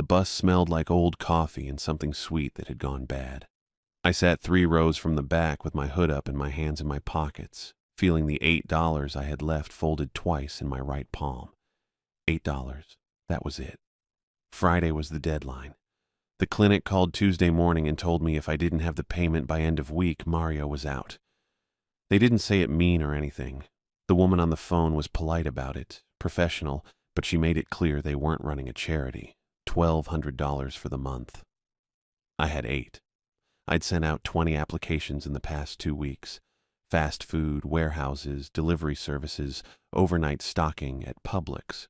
The bus smelled like old coffee and something sweet that had gone bad. I sat 3 rows from the back with my hood up and my hands in my pockets, feeling the $8 I had left folded twice in my right palm. $8. That was it. Friday was the deadline. The clinic called Tuesday morning and told me if I didn't have the payment by end of week, Mario was out. They didn't say it mean or anything. The woman on the phone was polite about it, professional, but she made it clear they weren't running a charity. $1,200 for the month. I had 8. I'd sent out 20 applications in the past 2 weeks. Fast food, warehouses, delivery services, overnight stocking at Publix.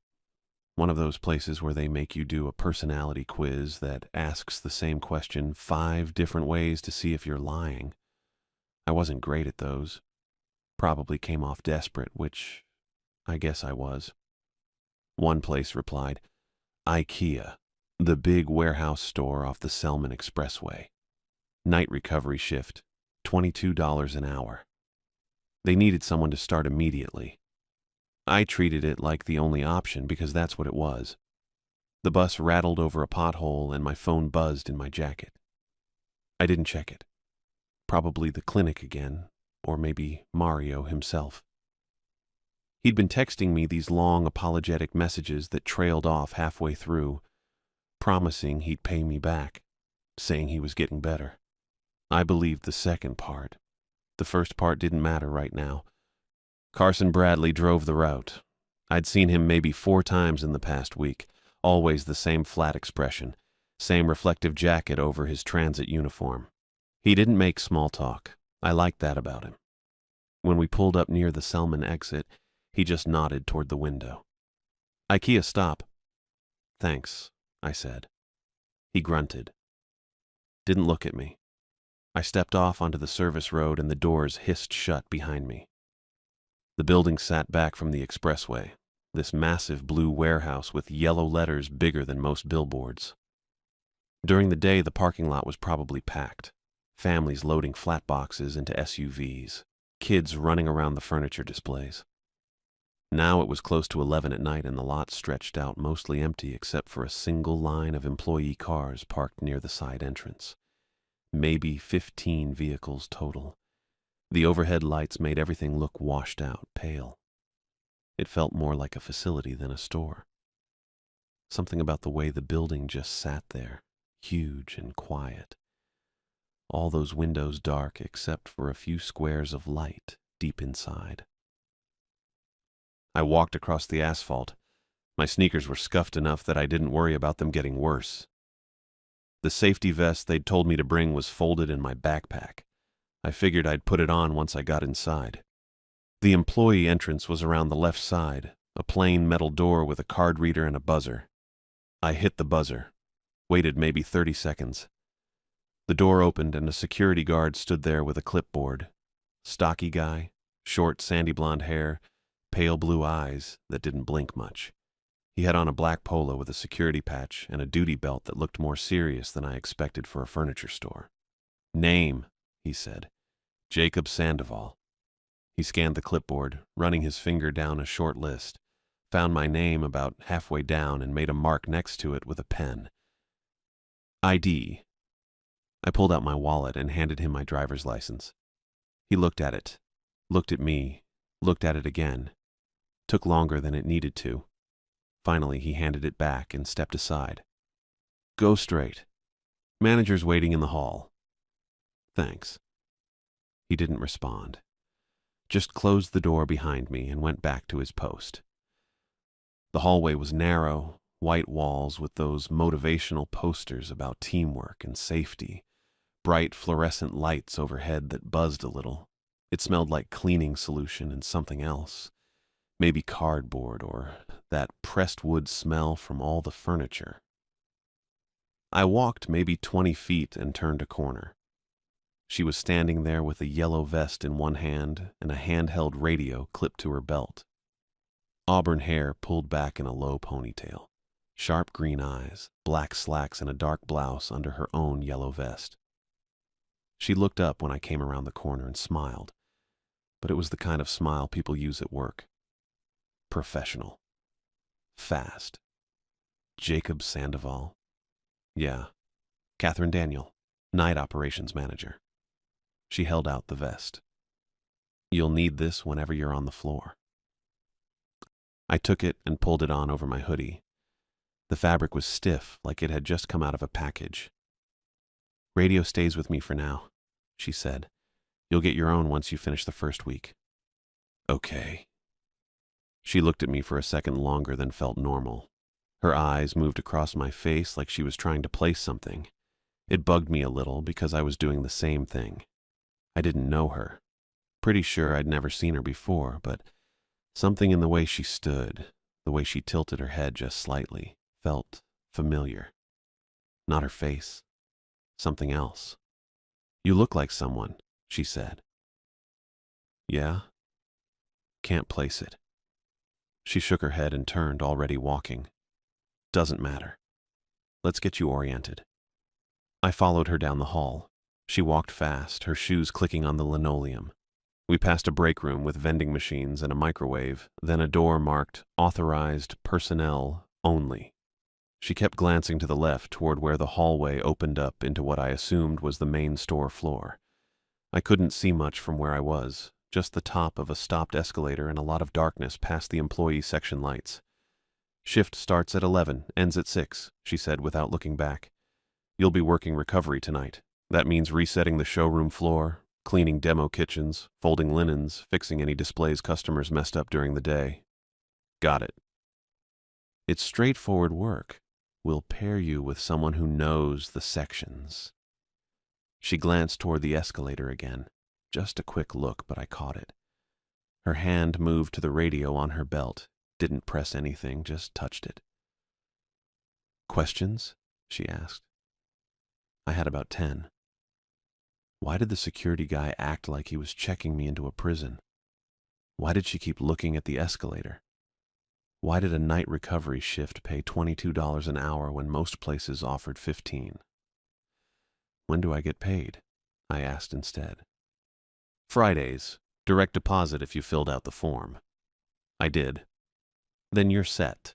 One of those places where they make you do a personality quiz that asks the same question 5 different ways to see if you're lying. I wasn't great at those. Probably came off desperate, which I guess I was. One place replied, IKEA, the big warehouse store off the Selman Expressway. Night recovery shift, $22 an hour. They needed someone to start immediately. I treated it like the only option because that's what it was. The bus rattled over a pothole and my phone buzzed in my jacket. I didn't check it. Probably the clinic again, or maybe Mario himself. He'd been texting me these long apologetic messages that trailed off halfway through, promising he'd pay me back, saying he was getting better. I believed the second part. The first part didn't matter right now. Carson Bradley drove the route. I'd seen him maybe 4 times in the past week, always the same flat expression, same reflective jacket over his transit uniform. He didn't make small talk. I liked that about him. When we pulled up near the Selman exit, he just nodded toward the window. IKEA stop. Thanks, I said. He grunted. Didn't look at me. I stepped off onto the service road and the doors hissed shut behind me. The building sat back from the expressway, this massive blue warehouse with yellow letters bigger than most billboards. During the day, the parking lot was probably packed. Families loading flat boxes into SUVs, kids running around the furniture displays. Now it was close to 11 at night and the lot stretched out mostly empty except for a single line of employee cars parked near the side entrance. Maybe 15 vehicles total. The overhead lights made everything look washed out, pale. It felt more like a facility than a store. Something about the way the building just sat there, huge and quiet. All those windows dark except for a few squares of light deep inside. I walked across the asphalt. My sneakers were scuffed enough that I didn't worry about them getting worse. The safety vest they'd told me to bring was folded in my backpack. I figured I'd put it on once I got inside. The employee entrance was around the left side, a plain metal door with a card reader and a buzzer. I hit the buzzer, waited maybe 30 seconds. The door opened and a security guard stood there with a clipboard. Stocky guy, short sandy blonde hair, pale blue eyes that didn't blink much. He had on a black polo with a security patch and a duty belt that looked more serious than I expected for a furniture store. Name, he said. Jacob Sandoval. He scanned the clipboard, running his finger down a short list, found my name about halfway down and made a mark next to it with a pen. ID. I pulled out my wallet and handed him my driver's license. He looked at it, looked at me, looked at it again. Took longer than it needed to. Finally, he handed it back and stepped aside. Go straight. Manager's waiting in the hall. Thanks. He didn't respond. Just closed the door behind me and went back to his post. The hallway was narrow, white walls with those motivational posters about teamwork and safety, bright fluorescent lights overhead that buzzed a little. It smelled like cleaning solution and something else, maybe cardboard or that pressed wood smell from all the furniture. I walked maybe 20 feet and turned a corner. She was standing there with a yellow vest in one hand and a handheld radio clipped to her belt. Auburn hair pulled back in a low ponytail, sharp green eyes, black slacks and a dark blouse under her own yellow vest. She looked up when I came around the corner and smiled, but it was the kind of smile people use at work. Professional. Fast. Jacob Sandoval. Yeah, Catherine Daniel, night operations manager. She held out the vest. You'll need this whenever you're on the floor. I took it and pulled it on over my hoodie. The fabric was stiff, like it had just come out of a package. Radio stays with me for now, she said. You'll get your own once you finish the first week. Okay. She looked at me for a second longer than felt normal. Her eyes moved across my face like she was trying to place something. It bugged me a little because I was doing the same thing. I didn't know her. Pretty sure I'd never seen her before, but something in the way she stood, the way she tilted her head just slightly, felt familiar. Not her face. Something else. You look like someone, she said. Yeah? Can't place it. She shook her head and turned, already walking. Doesn't matter. Let's get you oriented. I followed her down the hall. She walked fast, her shoes clicking on the linoleum. We passed a break room with vending machines and a microwave, then a door marked Authorized Personnel Only. She kept glancing to the left toward where the hallway opened up into what I assumed was the main store floor. I couldn't see much from where I was, just the top of a stopped escalator and a lot of darkness past the employee section lights. Shift starts at 11, ends at 6, she said without looking back. You'll be working recovery tonight. That means resetting the showroom floor, cleaning demo kitchens, folding linens, fixing any displays customers messed up during the day. Got it. It's straightforward work. We'll pair you with someone who knows the sections. She glanced toward the escalator again. Just a quick look, but I caught it. Her hand moved to the radio on her belt. Didn't press anything, just touched it. Questions? She asked. I had about 10. Why did the security guy act like he was checking me into a prison? Why did she keep looking at the escalator? Why did a night recovery shift pay $22 an hour when most places offered $15? When do I get paid? I asked instead. Fridays. Direct deposit if you filled out the form. I did. Then you're set.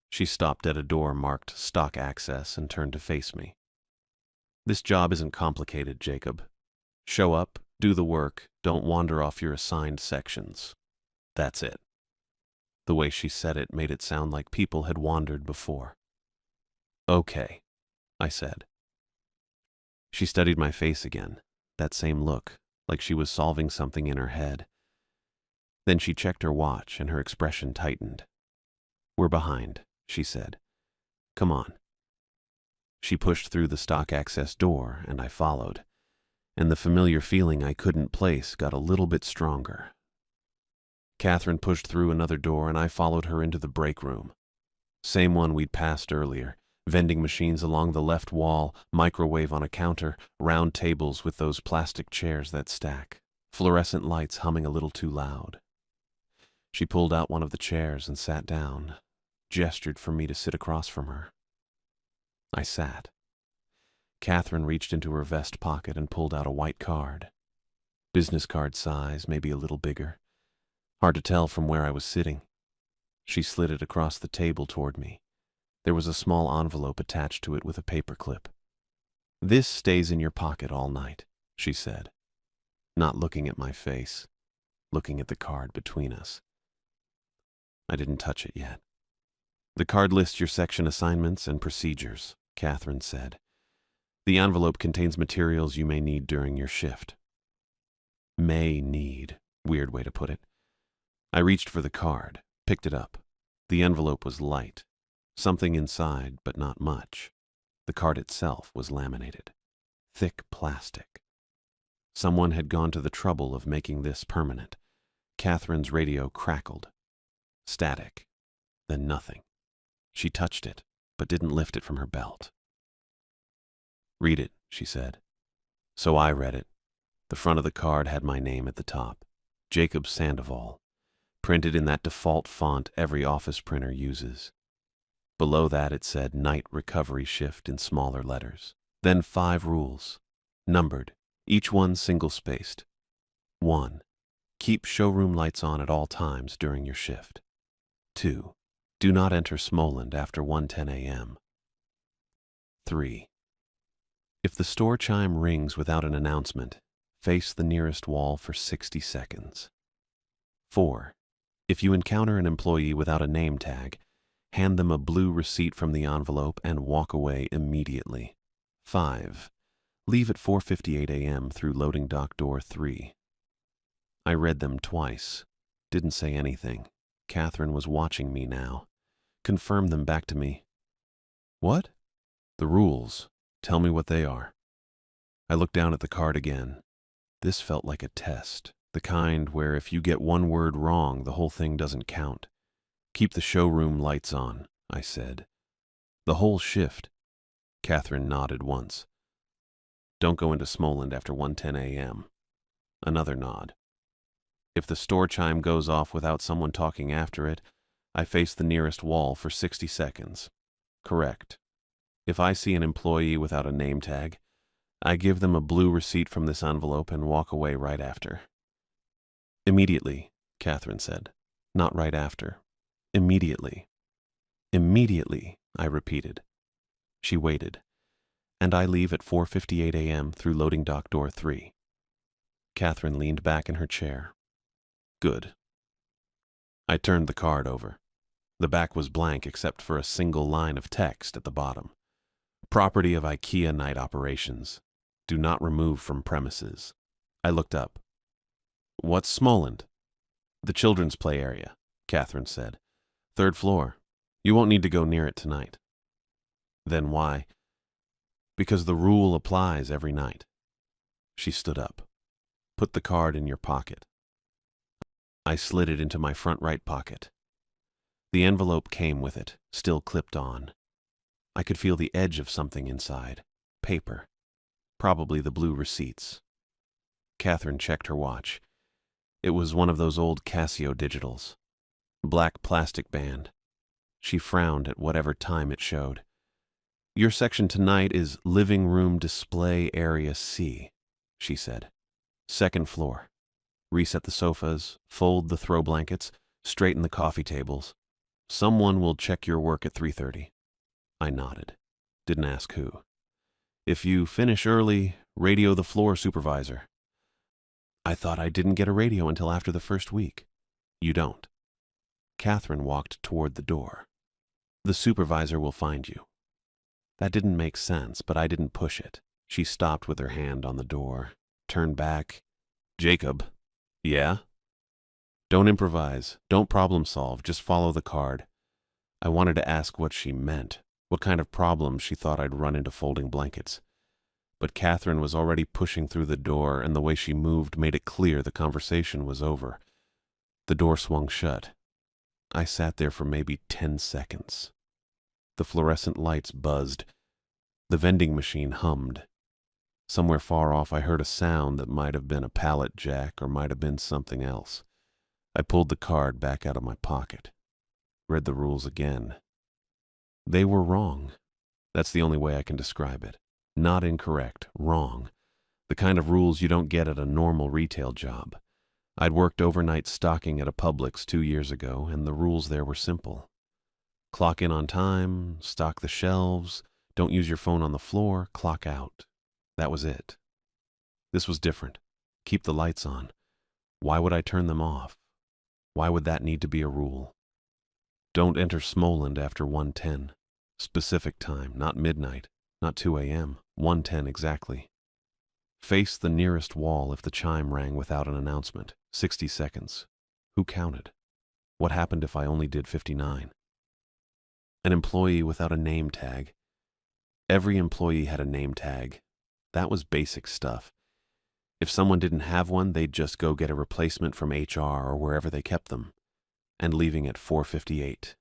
She stopped at a door marked Stock Access and turned to face me. This job isn't complicated, Jacob. Show up, do the work, don't wander off your assigned sections. That's it. The way she said it made it sound like people had wandered before. Okay, I said. She studied my face again, that same look, like she was solving something in her head. Then she checked her watch and her expression tightened. We're behind, she said. Come on. She pushed through the stock access door, and I followed, and the familiar feeling I couldn't place got a little bit stronger. Catherine pushed through another door, and I followed her into the break room. Same one we'd passed earlier. Vending machines along the left wall, microwave on a counter, round tables with those plastic chairs that stack, fluorescent lights humming a little too loud. She pulled out one of the chairs and sat down, gestured for me to sit across from her. I sat. Catherine reached into her vest pocket and pulled out a white card. Business card size, maybe a little bigger. Hard to tell from where I was sitting. She slid it across the table toward me. There was a small envelope attached to it with a paper clip. This stays in your pocket all night, she said, not looking at my face, looking at the card between us. I didn't touch it yet. The card lists your section assignments and procedures, Catherine said. The envelope contains materials you may need during your shift. May need, weird way to put it. I reached for the card, picked it up. The envelope was light. Something inside, but not much. The card itself was laminated. Thick plastic. Someone had gone to the trouble of making this permanent. Catherine's radio crackled. Static. Then nothing. She touched it, but didn't lift it from her belt. Read it, she said. So I read it. The front of the card had my name at the top. Jacob Sandoval. Printed in that default font every office printer uses. Below that it said night recovery shift in smaller letters. Then 5 rules, numbered, each one single-spaced. 1. Keep showroom lights on at all times during your shift. 2. Do not enter Smoland after 1:10 a.m. 3. If the store chime rings without an announcement, face the nearest wall for 60 seconds. 4. If you encounter an employee without a name tag, hand them a blue receipt from the envelope and walk away immediately. 5. Leave at 4:58 a.m. through loading dock door 3. I read them twice. Didn't say anything. Catherine was watching me now. Confirmed them back to me. What? The rules. Tell me what they are. I looked down at the card again. This felt like a test, the kind where if you get one word wrong, the whole thing doesn't count. Keep the showroom lights on, I said. The whole shift. Catherine nodded once. Don't go into Smoland after 1:10 a.m. Another nod. If the store chime goes off without someone talking after it, I face the nearest wall for 60 seconds. Correct. If I see an employee without a name tag, I give them a blue receipt from this envelope and walk away right after. Immediately, Catherine said. Not right after. Immediately. Immediately, I repeated. She waited. And I leave at 4:58 a.m. through loading dock door 3. Catherine leaned back in her chair. Good. I turned the card over. The back was blank except for a single line of text at the bottom. Property of IKEA night operations. Do not remove from premises. I looked up. What's Smoland? The children's play area, Catherine said. 3rd floor. You won't need to go near it tonight. Then why? Because the rule applies every night. She stood up. Put the card in your pocket. I slid it into my front right pocket. The envelope came with it, still clipped on. I could feel the edge of something inside. Paper. Probably the blue receipts. Catherine checked her watch. It was one of those old Casio digitals. Black plastic band. She frowned at whatever time it showed. Your section tonight is living room display area C, she said. 2nd floor. Reset the sofas, fold the throw blankets, straighten the coffee tables. Someone will check your work at 3:30. I nodded. Didn't ask who. If you finish early, radio the floor supervisor. I thought I didn't get a radio until after the 1st week. You don't. Catherine walked toward the door. The supervisor will find you. That didn't make sense, but I didn't push it. She stopped with her hand on the door, turned back. Jacob. Yeah? Don't improvise. Don't problem solve. Just follow the card. I wanted to ask what she meant, what kind of problems she thought I'd run into folding blankets. But Catherine was already pushing through the door, and the way she moved made it clear the conversation was over. The door swung shut. I sat there for maybe 10 seconds. The fluorescent lights buzzed. The vending machine hummed. Somewhere far off I heard a sound that might have been a pallet jack or might have been something else. I pulled the card back out of my pocket. Read the rules again. They were wrong. That's the only way I can describe it. Not incorrect, wrong. The kind of rules you don't get at a normal retail job. I'd worked overnight stocking at a Publix 2 years ago, and the rules there were simple. Clock in on time, stock the shelves, don't use your phone on the floor, clock out. That was it. This was different. Keep the lights on. Why would I turn them off? Why would that need to be a rule? Don't enter Smoland after 1:10. Specific time, not midnight, not 2 a.m., 1:10 exactly. Face the nearest wall if the chime rang without an announcement. 60 seconds. Who counted? What happened if I only did 59? An employee without a name tag. Every employee had a name tag. That was basic stuff. If someone didn't have one, they'd just go get a replacement from HR or wherever they kept them. And leaving at 4:58.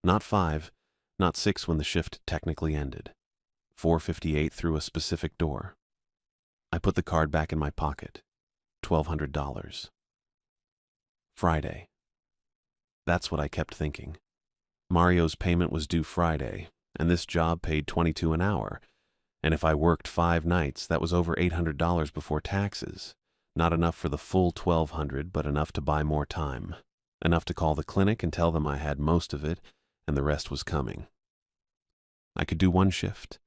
Not 5, not 6 when the shift technically ended. 4:58 through a specific door. I put the card back in my pocket. $1,200. Friday. That's what I kept thinking. Mario's payment was due Friday, and this job paid $22 an hour. And if I worked 5 nights, that was over $800 before taxes. Not enough for the full $1,200, but enough to buy more time. Enough to call the clinic and tell them I had most of it, and the rest was coming. I could do 1 shift,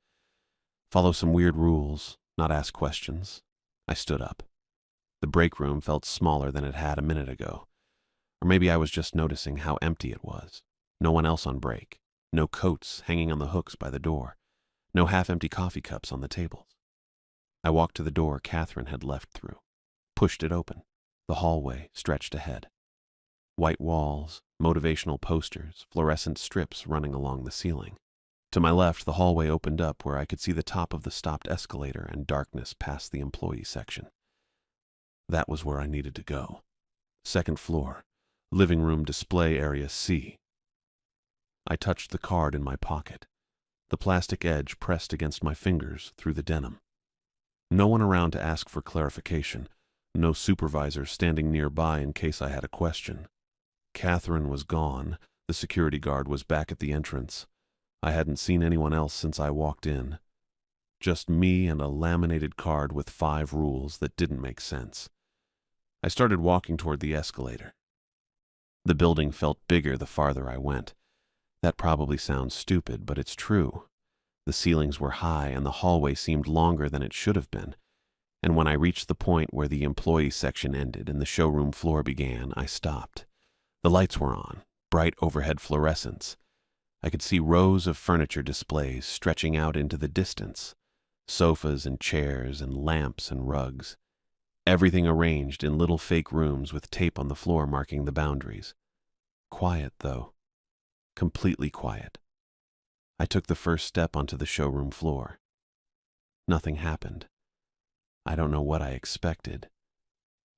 Follow some weird rules, not ask questions. I stood up. The break room felt smaller than it had a minute ago. Or maybe I was just noticing how empty it was. No one else on break. No coats hanging on the hooks by the door. No half-empty coffee cups on the tables. I walked to the door Catherine had left through. Pushed it open. The hallway stretched ahead. White walls, motivational posters, fluorescent strips running along the ceiling. To my left, the hallway opened up where I could see the top of the stopped escalator and darkness past the employee section. That was where I needed to go. Second floor, living room display area C. I touched the card in my pocket, the plastic edge pressed against my fingers through the denim. No one around to ask for clarification, no supervisor standing nearby in case I had a question. Catherine was gone, the security guard was back at the entrance. I hadn't seen anyone else since I walked in. Just me and a laminated card with 5 rules that didn't make sense. I started walking toward the escalator. The building felt bigger the farther I went. That probably sounds stupid, but it's true. The ceilings were high and the hallway seemed longer than it should have been. And when I reached the point where the employee section ended and the showroom floor began, I stopped. The lights were on, bright overhead fluorescents. I could see rows of furniture displays stretching out into the distance. Sofas and chairs and lamps and rugs. Everything arranged in little fake rooms with tape on the floor marking the boundaries. Quiet, though. Completely quiet. I took the first step onto the showroom floor. Nothing happened. I don't know what I expected,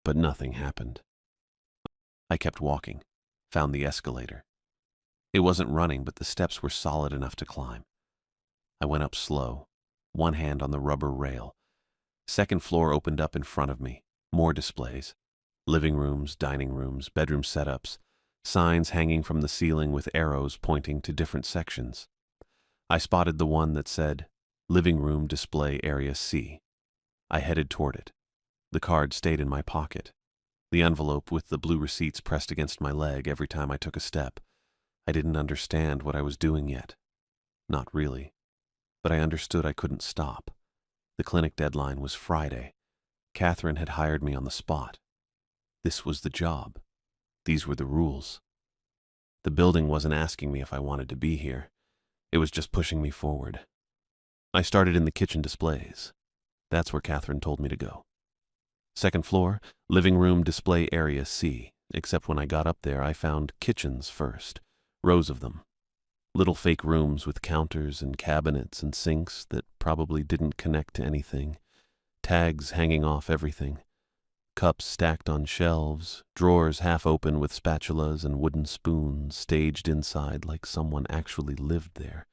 but nothing happened. I kept walking, found the escalator. It wasn't running, but the steps were solid enough to climb. I went up slow, one hand on the rubber rail. Second floor opened up in front of me. More displays. Living rooms, dining rooms, bedroom setups, signs hanging from the ceiling with arrows pointing to different sections. I spotted the one that said, Living Room Display Area C. I headed toward it. The card stayed in my pocket. The envelope with the blue receipts pressed against my leg every time I took a step. I didn't understand what I was doing yet. Not really. But I understood I couldn't stop. The clinic deadline was Friday. Catherine had hired me on the spot. This was the job. These were the rules. The building wasn't asking me if I wanted to be here. It was just pushing me forward. I started in the kitchen displays. That's where Catherine told me to go. Second floor, living room display area C, except when I got up there I found kitchens first, rows of them. Little fake rooms with counters and cabinets and sinks that probably didn't connect to anything, tags hanging off everything, cups stacked on shelves, drawers half open with spatulas and wooden spoons staged inside like someone actually lived there.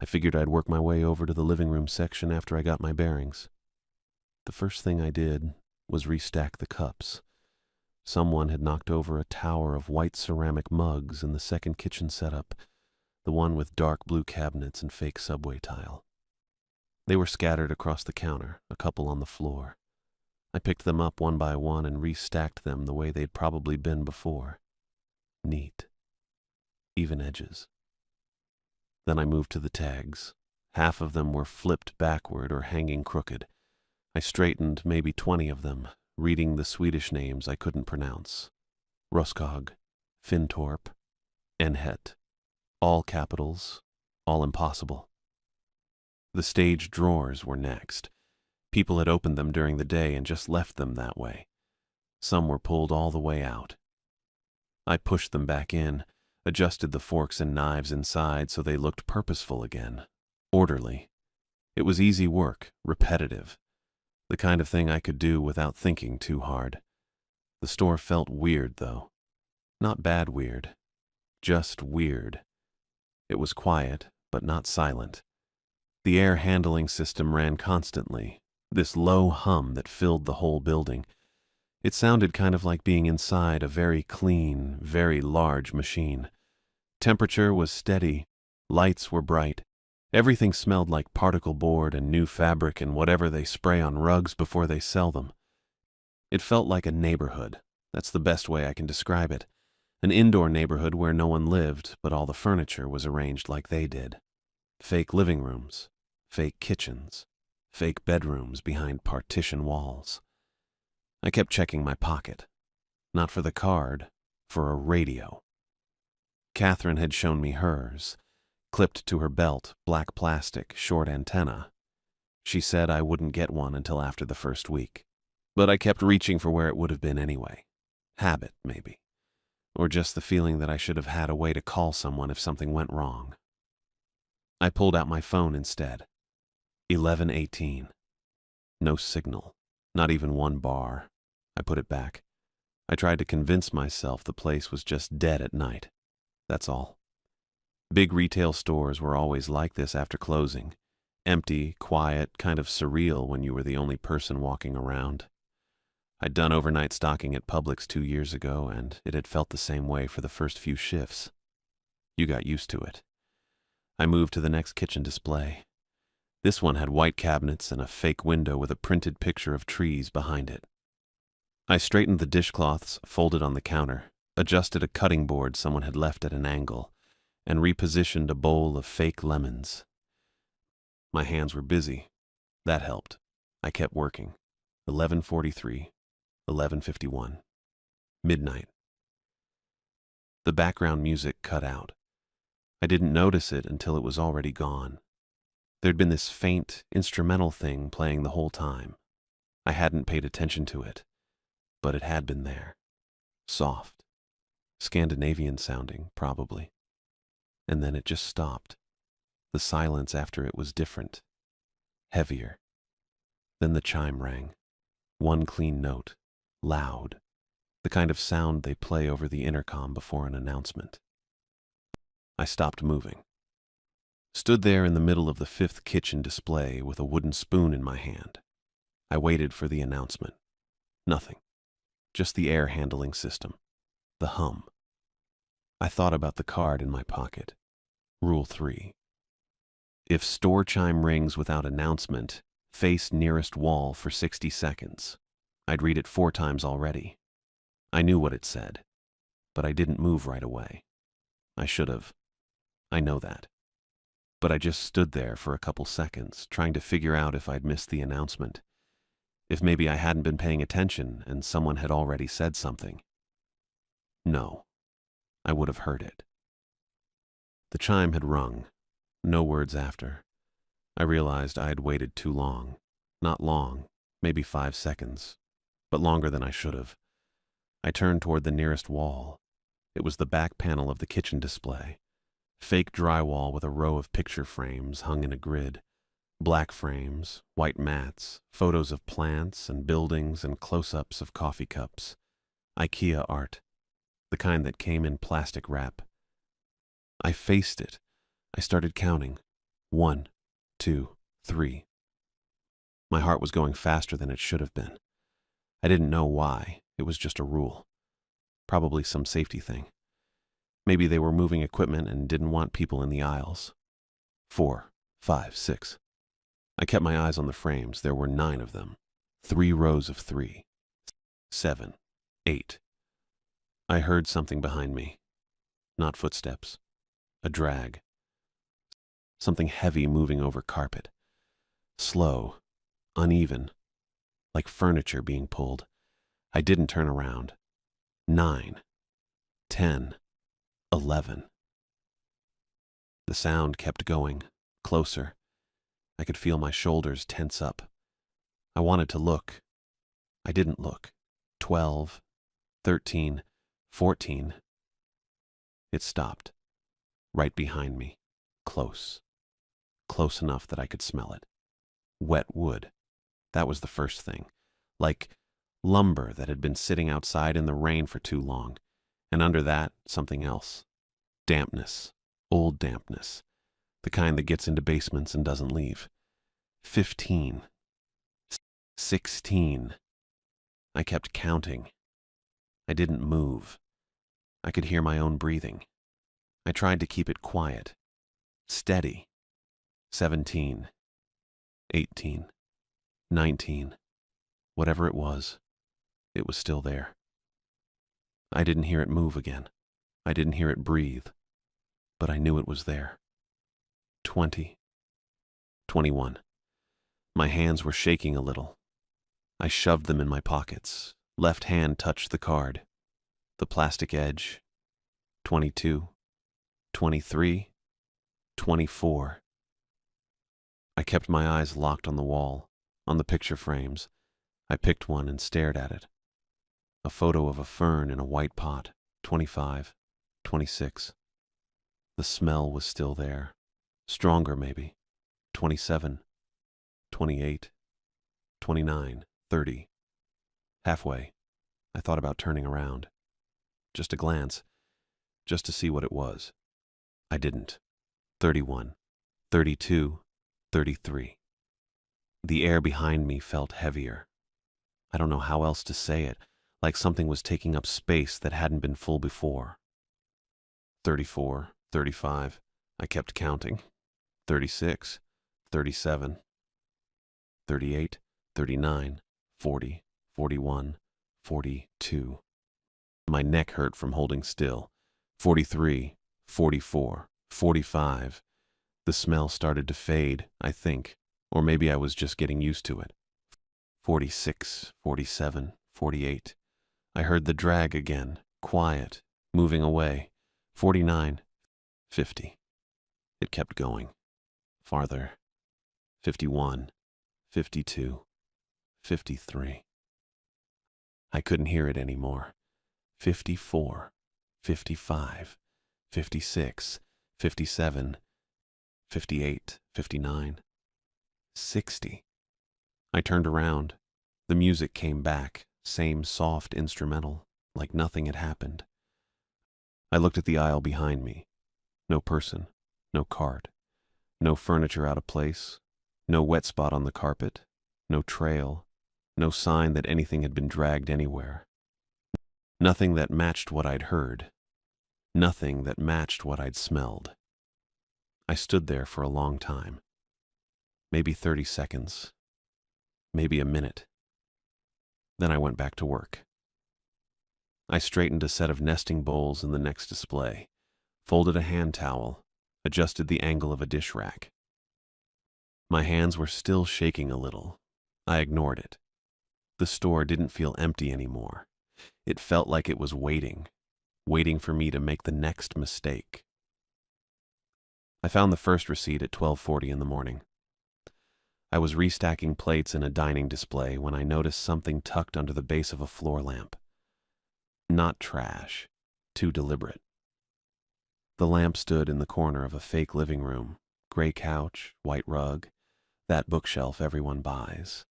I figured I'd work my way over to the living room section after I got my bearings. The first thing I did was restack the cups. Someone had knocked over a tower of white ceramic mugs in the second kitchen setup, the one with dark blue cabinets and fake subway tile. They were scattered across the counter, a couple on the floor. I picked them up one by one and restacked them the way they'd probably been before. Neat. Even edges. Then I moved to the tags. Half of them were flipped backward or hanging crooked. I straightened maybe 20 of them, reading the Swedish names I couldn't pronounce. Roskog, Fintorp, Enhet. All capitals, all impossible. The stage drawers were next. People had opened them during the day and just left them that way. Some were pulled all the way out. I pushed them back in, adjusted the forks and knives inside so they looked purposeful again, orderly. It was easy work, repetitive. The kind of thing I could do without thinking too hard. The store felt weird, though. Not bad weird. Just weird. It was quiet, but not silent. The air handling system ran constantly, this low hum that filled the whole building. It sounded kind of like being inside a very clean, very large machine. Temperature was steady. Lights were bright. Everything smelled like particle board and new fabric and whatever they spray on rugs before they sell them. It felt like a neighborhood. That's the best way I can describe it. An indoor neighborhood where no one lived, but all the furniture was arranged like they did. Fake living rooms, fake kitchens, fake bedrooms behind partition walls. I kept checking my pocket. Not for the card, for a radio. Catherine had shown me hers, clipped to her belt, black plastic, short antenna. She said I wouldn't get one until after the first week. But I kept reaching for where it would have been anyway. Habit, maybe. Or just the feeling that I should have had a way to call someone if something went wrong. I pulled out my phone instead. 11:18. No signal. Not even one bar. I put it back. I tried to convince myself the place was just dead at night. That's all. Big retail stores were always like this after closing. Empty, quiet, kind of surreal when you were the only person walking around. I'd done overnight stocking at Publix 2 years ago, and it had felt the same way for the first few shifts. You got used to it. I moved to the next kitchen display. This one had white cabinets and a fake window with a printed picture of trees behind it. I straightened the dishcloths folded on the counter, adjusted a cutting board someone had left at an angle, and repositioned a bowl of fake lemons. My hands were busy. That helped. I kept working. 11:43, 11:51. Midnight. The background music cut out. I didn't notice it until it was already gone. There'd been this faint, instrumental thing playing the whole time. I hadn't paid attention to it, but it had been there. Soft. Scandinavian sounding, probably. And then it just stopped. The silence after it was different. Heavier. Then the chime rang. One clean note. Loud. The kind of sound they play over the intercom before an announcement. I stopped moving. Stood there in the middle of the fifth kitchen display with a wooden spoon in my hand. I waited for the announcement. Nothing. Just the air handling system. The hum. I thought about the card in my pocket. Rule 3. If store chime rings without announcement, face nearest wall for 60 seconds. I'd read it 4 times already. I knew what it said, but I didn't move right away. I should have. I know that. But I just stood there for a couple seconds, trying to figure out if I'd missed the announcement. If maybe I hadn't been paying attention and someone had already said something. No, I would have heard it. The chime had rung. No words after. I realized I had waited too long. Not long, maybe 5 seconds, but longer than I should have. I turned toward the nearest wall. It was the back panel of the kitchen display. Fake drywall with a row of picture frames hung in a grid. Black frames, white mats, photos of plants and buildings and close-ups of coffee cups. IKEA art. The kind that came in plastic wrap. I faced it. I started counting. 1, 2, 3. My heart was going faster than it should have been. I didn't know why. It was just a rule. Probably some safety thing. Maybe they were moving equipment and didn't want people in the aisles. 4, 5, 6. I kept my eyes on the frames. There were 9 of them. 3 rows of 3. 7, 8. I heard something behind me. Not footsteps. A drag. Something heavy moving over carpet. Slow. Uneven. Like furniture being pulled. I didn't turn around. 9. 10. 11. The sound kept going, closer. I could feel my shoulders tense up. I wanted to look. I didn't look. 12, 13, 14. It stopped. Right behind me. Close. Close enough that I could smell it. Wet wood. That was the first thing. Like lumber that had been sitting outside in the rain for too long. And under that, something else. Dampness. Old dampness. The kind that gets into basements and doesn't leave. 15. 16. I kept counting. I didn't move. I could hear my own breathing. I tried to keep it quiet. Steady. 17. 18. 19. Whatever it was still there. I didn't hear it move again. I didn't hear it breathe. But I knew it was there. 20. 21. My hands were shaking a little. I shoved them in my pockets. Left hand touched the card. The plastic edge. 22. 23. 24. I kept my eyes locked on the wall, on the picture frames. I picked one and stared at it. A photo of a fern in a white pot. 25. 26. The smell was still there. Stronger, maybe. 27. 28. 29. 30. Halfway, I thought about turning around. Just a glance, just to see what it was. I didn't. 31. 32. 33. The air behind me felt heavier. I don't know how else to say it, like something was taking up space that hadn't been full before. 34, 35, I kept counting. 36, 37, 38, 39, 40, 41, 42. My neck hurt from holding still. 43, 44, 45. The smell started to fade, I think, or maybe I was just getting used to it. 46, 47, 48. I heard the drag again, quiet, moving away. 49, 50. It kept going. Farther. 51, 52, 53. I couldn't hear it anymore. 54, 55, 56, 57, 58, 59, 60. I turned around. The music came back, same soft instrumental, like nothing had happened. I looked at the aisle behind me. No person, no cart, no furniture out of place, no wet spot on the carpet, no trail, no sign that anything had been dragged anywhere. Nothing that matched what I'd heard. Nothing that matched what I'd smelled. I stood there for a long time. Maybe 30 seconds. Maybe a minute. Then I went back to work. I straightened a set of nesting bowls in the next display, folded a hand towel, adjusted the angle of a dish rack. My hands were still shaking a little. I ignored it. The store didn't feel empty anymore. It felt like it was waiting for me to make the next mistake. I found the first receipt at 12:40 in the morning. I was restacking plates in a dining display when I noticed something tucked under the base of a floor lamp. Not trash, too deliberate. The lamp stood in the corner of a fake living room, gray couch, white rug, that bookshelf everyone buys.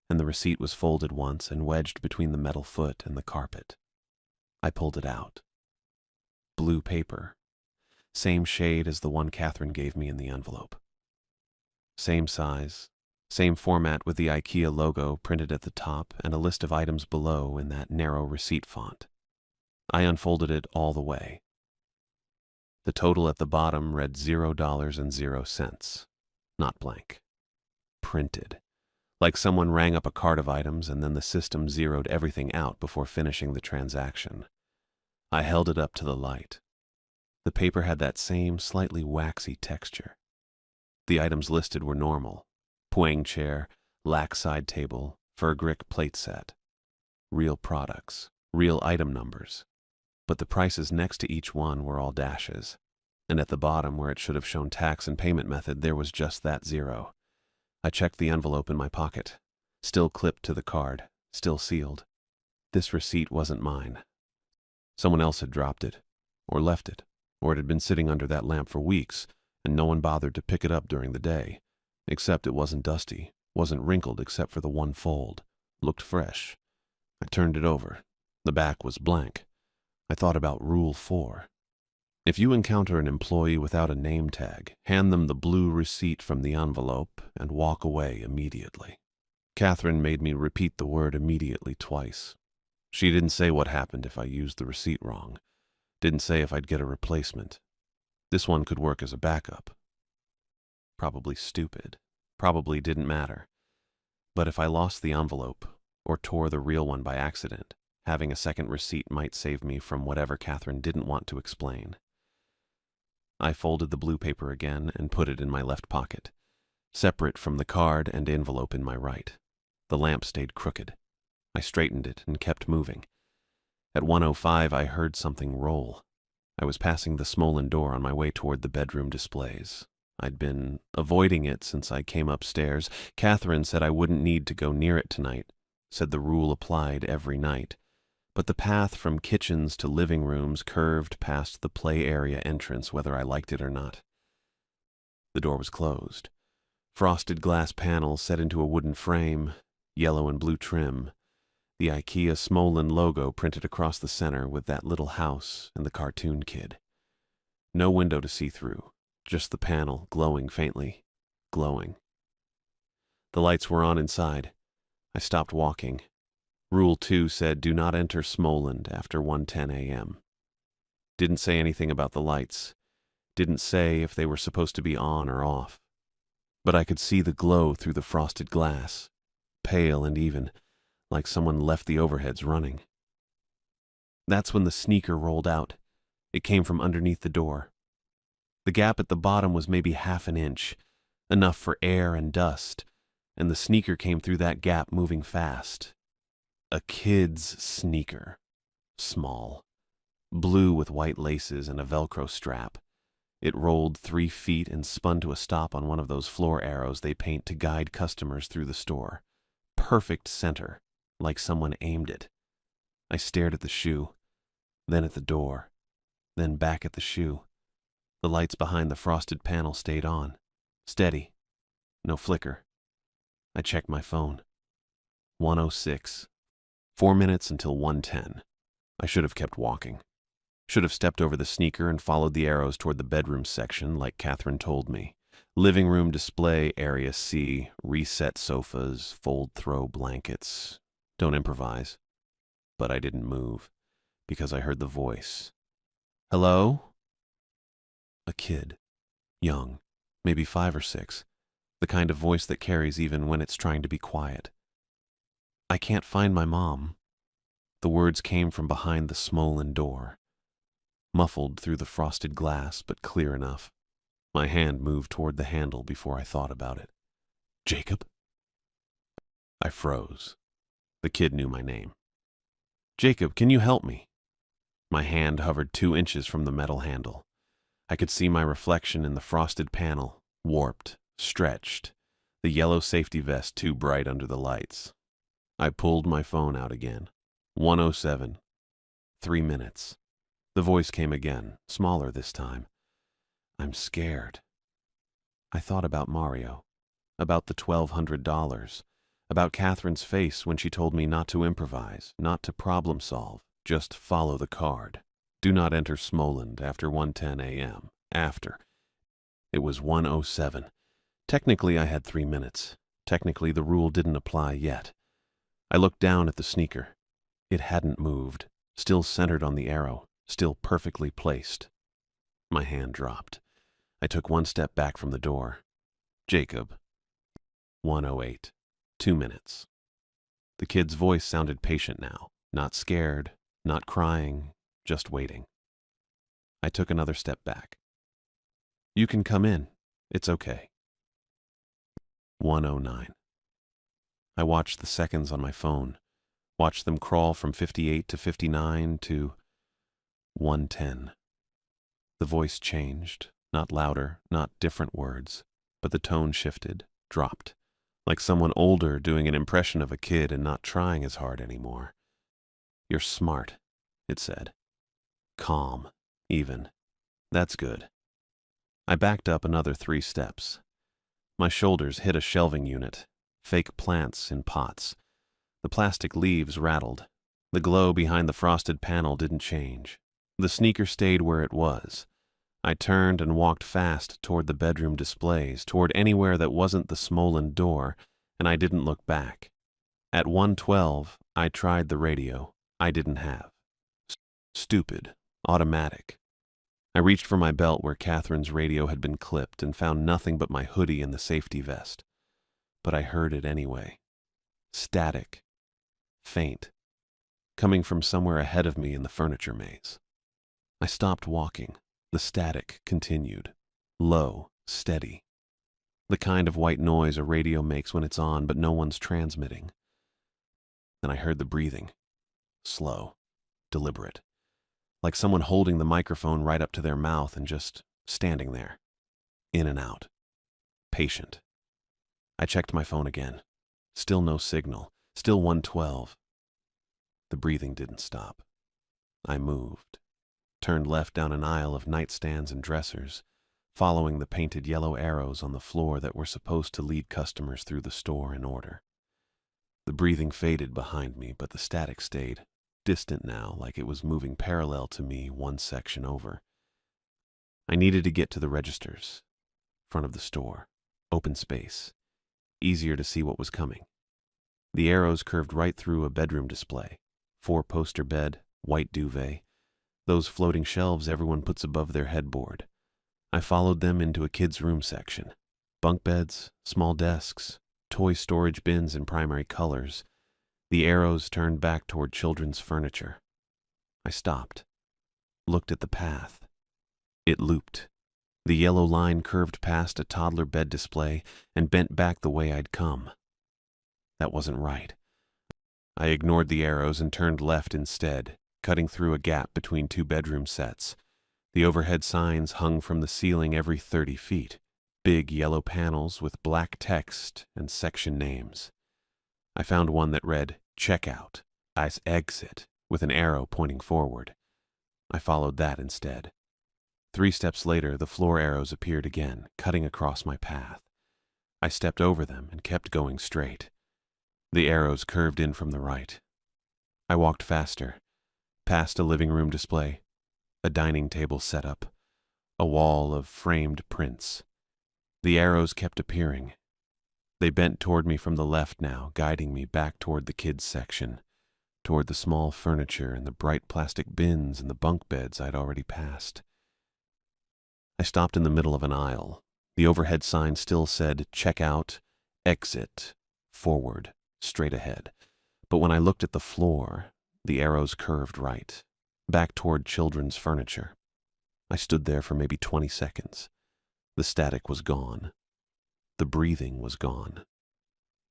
And the receipt was folded once and wedged between the metal foot and the carpet. I pulled it out. Blue paper. Same shade as the one Catherine gave me in the envelope. Same size, same format with the IKEA logo printed at the top and a list of items below in that narrow receipt font. I unfolded it all the way. The total at the bottom read $0.00, not blank. Printed. Like someone rang up a cart of items and then the system zeroed everything out before finishing the transaction. I held it up to the light. The paper had that same slightly waxy texture. The items listed were normal. Puang chair, lac side table, Fergrick plate set. Real products, real item numbers. But the prices next to each one were all dashes. And at the bottom, where it should have shown tax and payment method, there was just that zero. I checked the envelope in my pocket. Still clipped to the card, still sealed. This receipt wasn't mine. Someone else had dropped it, or left it, or it had been sitting under that lamp for weeks, and no one bothered to pick it up during the day. Except it wasn't dusty, wasn't wrinkled except for the one fold. Looked fresh. I turned it over. The back was blank. I thought about Rule 4. If you encounter an employee without a name tag, hand them the blue receipt from the envelope and walk away immediately. Catherine made me repeat the word immediately twice. She didn't say what happened if I used the receipt wrong. Didn't say if I'd get a replacement. This one could work as a backup. Probably stupid. Probably didn't matter. But if I lost the envelope, or tore the real one by accident, having a second receipt might save me from whatever Catherine didn't want to explain. I folded the blue paper again and put it in my left pocket. separate from the card and envelope in my right. The lamp stayed crooked. I straightened it and kept moving. At 1:05, I heard something roll. I was passing the Smolin door on my way toward the bedroom displays. I'd been avoiding it since I came upstairs. Catherine said I wouldn't need to go near it tonight, said the rule applied every night. But the path from kitchens to living rooms curved past the play area entrance whether I liked it or not. The door was closed. Frosted glass panels set into a wooden frame, yellow and blue trim. The IKEA Smolin logo printed across the center with that little house and the cartoon kid. No window to see through, just the panel glowing faintly, glowing. The lights were on inside. I stopped walking. Rule 2 said do not enter Smolin after 1:10 a.m. Didn't say anything about the lights. Didn't say if they were supposed to be on or off. But I could see the glow through the frosted glass, pale and even, like someone left the overheads running. That's when the sneaker rolled out. It came from underneath the door. The gap at the bottom was maybe half an inch, enough for air and dust, and the sneaker came through that gap moving fast. A kid's sneaker. Small. Blue with white laces and a Velcro strap. It rolled 3 feet and spun to a stop on one of those floor arrows they paint to guide customers through the store. Perfect center, like someone aimed it. I stared at the shoe, then at the door, then back at the shoe. The lights behind the frosted panel stayed on. Steady. No flicker. I checked my phone. 1:06. 4 minutes until 1:10. I should have kept walking. Should have stepped over the sneaker and followed the arrows toward the bedroom section like Catherine told me. Living room display, area C, reset sofas, fold-throw blankets. Don't improvise. But I didn't move, because I heard the voice. Hello? A kid. Young, maybe 5 or 6. The kind of voice that carries even when it's trying to be quiet. I can't find my mom. The words came from behind the Smolin door. Muffled through the frosted glass, but clear enough. My hand moved toward the handle before I thought about it. Jacob? I froze. The kid knew my name. Jacob, can you help me? My hand hovered 2 inches from the metal handle. I could see my reflection in the frosted panel, warped, stretched, the yellow safety vest too bright under the lights. I pulled my phone out again. 1:07. 3 minutes. The voice came again, smaller this time. I'm scared. I thought about Mario, about the $1,200, about Catherine's face when she told me not to improvise, not to problem solve, just follow the card. Do not enter Smolin after 1:10 a.m. After. It was 1:07. Technically, I had 3 minutes. Technically, the rule didn't apply yet. I looked down at the sneaker. It hadn't moved, still centered on the arrow, still perfectly placed. My hand dropped. I took 1 step back from the door. Jacob. 1:08. 2 minutes. The kid's voice sounded patient now, not scared, not crying, just waiting. I took another step back. You can come in. It's okay. 1:09. I watched the seconds on my phone, watched them crawl from 58 to 59 to 1:10. The voice changed, not louder, not different words, but the tone shifted, dropped, like someone older doing an impression of a kid and not trying as hard anymore. You're smart, it said. Calm, even. That's good. I backed up another 3 steps. My shoulders hit a shelving unit, fake plants in pots. The plastic leaves rattled. The glow behind the frosted panel didn't change. The sneaker stayed where it was. I turned and walked fast toward the bedroom displays, toward anywhere that wasn't the Smolin door, and I didn't look back. At 1:12, I tried the radio. I didn't have. Stupid. Automatic. I reached for my belt where Catherine's radio had been clipped and found nothing but my hoodie and the safety vest. But I heard it anyway. Static. Faint. Coming from somewhere ahead of me in the furniture maze. I stopped walking. The static continued. Low, steady. The kind of white noise a radio makes when it's on but no one's transmitting. Then I heard the breathing. Slow, deliberate. Like someone holding the microphone right up to their mouth and just standing there. In and out. Patient. I checked my phone again. Still no signal. Still 112. The breathing didn't stop. I moved. Turned left down an aisle of nightstands and dressers, following the painted yellow arrows on the floor that were supposed to lead customers through the store in order. The breathing faded behind me, but the static stayed, distant now, like it was moving parallel to me one section over. I needed to get to the registers. Front of the store. Open space. Easier to see what was coming. The arrows curved right through a bedroom display. 4-poster bed, white duvet. Those floating shelves everyone puts above their headboard. I followed them into a kid's room section. Bunk beds, small desks, toy storage bins in primary colors. The arrows turned back toward children's furniture. I stopped. Looked at the path. It looped. The yellow line curved past a toddler bed display and bent back the way I'd come. That wasn't right. I ignored the arrows and turned left instead, cutting through a gap between 2 bedroom sets. The overhead signs hung from the ceiling every 30 feet, big yellow panels with black text and section names. I found one that read, "Checkout, as exit," with an arrow pointing forward. I followed that instead. 3 steps later, the floor arrows appeared again, cutting across my path. I stepped over them and kept going straight. The arrows curved in from the right. I walked faster, past a living room display, a dining table set up, a wall of framed prints. The arrows kept appearing. They bent toward me from the left now, guiding me back toward the kids' section, toward the small furniture and the bright plastic bins and the bunk beds I'd already passed. I stopped in the middle of an aisle. The overhead sign still said, "Checkout, exit, forward, straight ahead." But when I looked at the floor, the arrows curved right, back toward children's furniture. I stood there for maybe 20 seconds. The static was gone. The breathing was gone.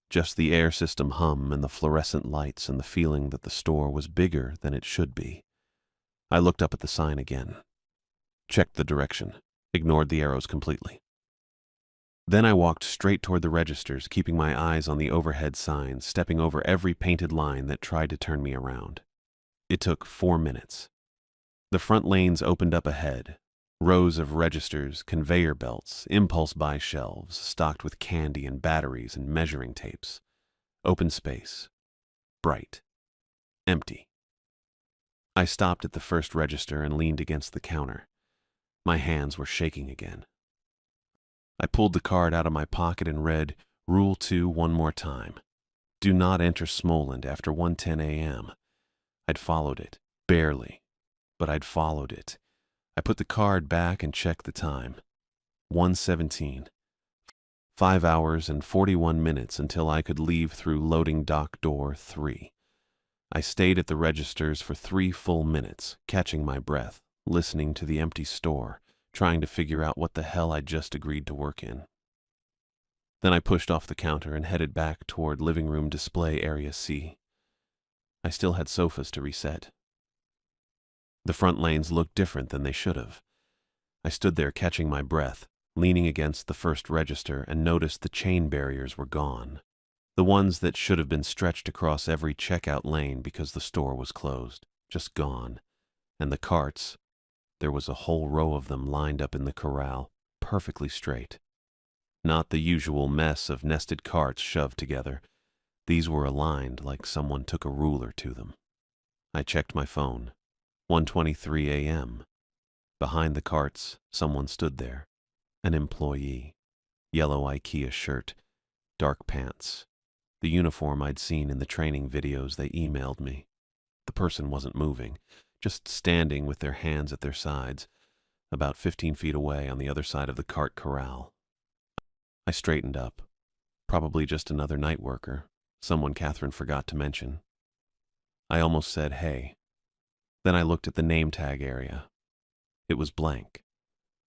Just the air system hum and the fluorescent lights and the feeling that the store was bigger than it should be. I looked up at the sign again. Checked the direction. Ignored the arrows completely. Then I walked straight toward the registers, keeping my eyes on the overhead signs, stepping over every painted line that tried to turn me around. It took 4 minutes. The front lanes opened up ahead. Rows of registers, conveyor belts, impulse buy shelves, stocked with candy and batteries and measuring tapes. Open space. Bright. Empty. I stopped at the first register and leaned against the counter. My hands were shaking again. I pulled the card out of my pocket and read, "Rule 2 one more time. Do not enter Smoland after 1:10 a.m. I'd followed it. Barely. But I'd followed it. I put the card back and checked the time. 1:17. 5 hours and 41 minutes until I could leave through loading dock door 3. I stayed at the registers for 3 full minutes, catching my breath, listening to the empty store, trying to figure out what the hell I'd just agreed to work in. Then I pushed off the counter and headed back toward living room display area C. I still had sofas to reset. The front lanes looked different than they should have. I stood there catching my breath, leaning against the first register, and noticed the chain barriers were gone. The ones that should have been stretched across every checkout lane because the store was closed, just gone. And the carts, there was a whole row of them lined up in the corral, perfectly straight. Not the usual mess of nested carts shoved together. These were aligned like someone took a ruler to them. I checked my phone. 1:23 a.m. Behind the carts, someone stood there. An employee. Yellow IKEA shirt. Dark pants. The uniform I'd seen in the training videos they emailed me. The person wasn't moving, just standing with their hands at their sides, about 15 feet away on the other side of the cart corral. I straightened up. Probably just another night worker, someone Catherine forgot to mention. I almost said, "Hey." Then I looked at the name tag area. It was blank.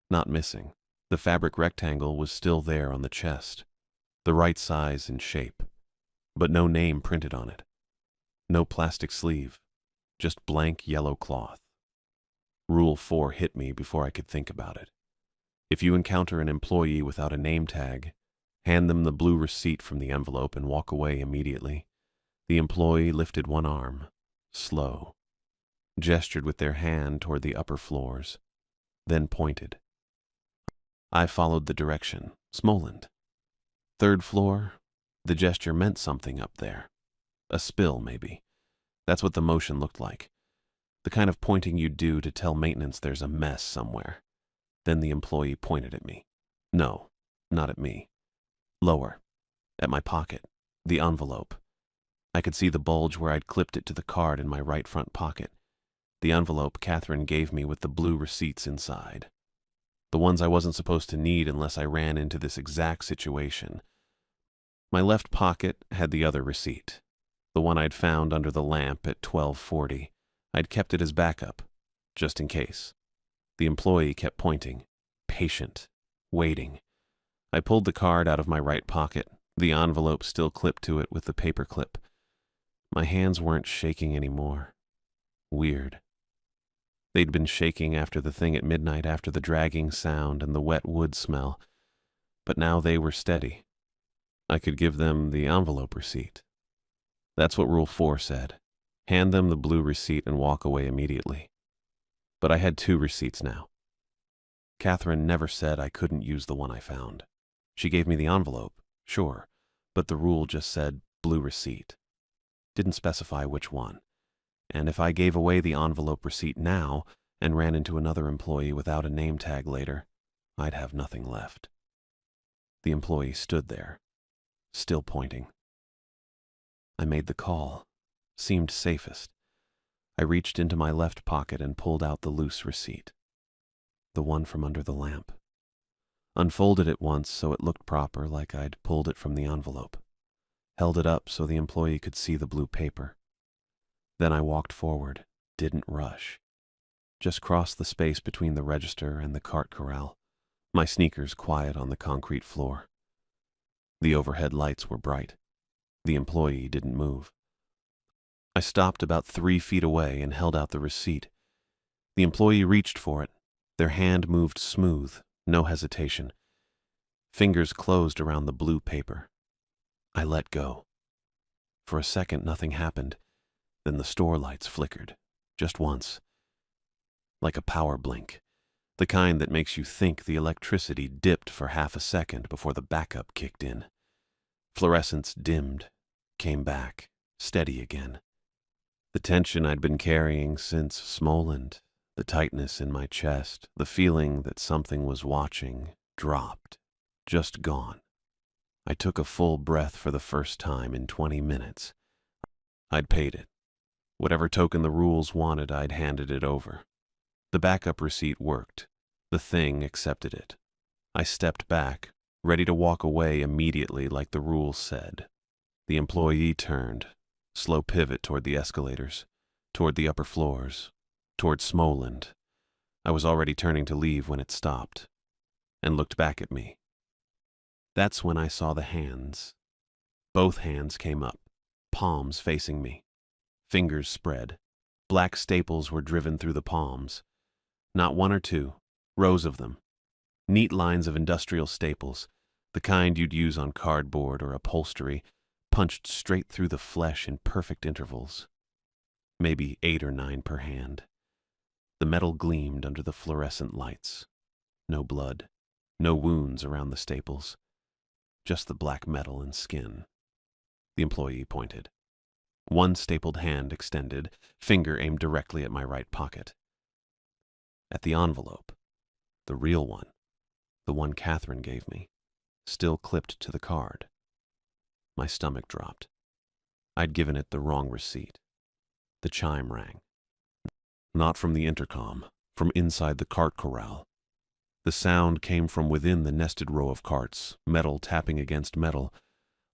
Not missing, The fabric rectangle was still there on the chest, the right size and shape, but no name printed on it. No plastic sleeve, just blank yellow cloth. Rule 4 hit me before I could think about it. If you encounter an employee without a name tag, hand them the blue receipt from the envelope and walk away immediately. The employee lifted one arm, slow, gestured with their hand toward the upper floors, then pointed. I followed the direction. Smoland. Third floor. The gesture meant something up there. A spill, maybe. That's what the motion looked like. The kind of pointing you do to tell maintenance there's a mess somewhere. Then the employee pointed at me. No, not at me. Lower. At my pocket. The envelope. I could see the bulge where I'd clipped it to the card in my right front pocket. The envelope Catherine gave me with the blue receipts inside. The ones I wasn't supposed to need unless I ran into this exact situation. My left pocket had the other receipt, the one I'd found under the lamp at 12:40. I'd kept it as backup, just in case. The employee kept pointing, patient, waiting. I pulled the card out of my right pocket, the envelope still clipped to it with the paper clip. My hands weren't shaking anymore. Weird. They'd been shaking after the thing at midnight, after the dragging sound and the wet wood smell, but now they were steady. I could give them the envelope receipt. That's what Rule 4 said. Hand them the blue receipt and walk away immediately. But I had 2 receipts now. Catherine never said I couldn't use the one I found. She gave me the envelope, sure, but the rule just said blue receipt. Didn't specify which one. And if I gave away the envelope receipt now and ran into another employee without a name tag later, I'd have nothing left. The employee stood there, still pointing. I made the call. Seemed safest. I reached into my left pocket and pulled out the loose receipt. The one from under the lamp. Unfolded it once so it looked proper, like I'd pulled it from the envelope. Held it up so the employee could see the blue paper. Then I walked forward, didn't rush. Just crossed the space between the register and the cart corral, my sneakers quiet on the concrete floor. The overhead lights were bright. The employee didn't move. I stopped about 3 feet away and held out the receipt. The employee reached for it. Their hand moved smooth, no hesitation. Fingers closed around the blue paper. I let go. For a second, nothing happened. Then the store lights flickered, just once. Like a power blink, the kind that makes you think the electricity dipped for half a second before the backup kicked in. Fluorescence dimmed, came back, steady again. The tension I'd been carrying since Smoland, the tightness in my chest, the feeling that something was watching, dropped, just gone. I took a full breath for the first time in 20 minutes. I'd paid it. Whatever token the rules wanted, I'd handed it over. The backup receipt worked. The thing accepted it. I stepped back, ready to walk away immediately like the rules said. The employee turned, slow pivot toward the escalators, toward the upper floors, toward Smoland. I was already turning to leave when it stopped, and looked back at me. That's when I saw the hands. Both hands came up, palms facing me. Fingers spread. Black staples were driven through the palms. Not one or two, rows of them. Neat lines of industrial staples, the kind you'd use on cardboard or upholstery, punched straight through the flesh in perfect intervals. Maybe 8 or 9 per hand. The metal gleamed under the fluorescent lights. No blood, no wounds around the staples. Just the black metal and skin. The employee pointed. One stapled hand extended, finger aimed directly at my right pocket. At the envelope, the real one, the one Catherine gave me, still clipped to the card. My stomach dropped. I'd given it the wrong receipt. The chime rang. Not from the intercom, from inside the cart corral. The sound came from within the nested row of carts, metal tapping against metal,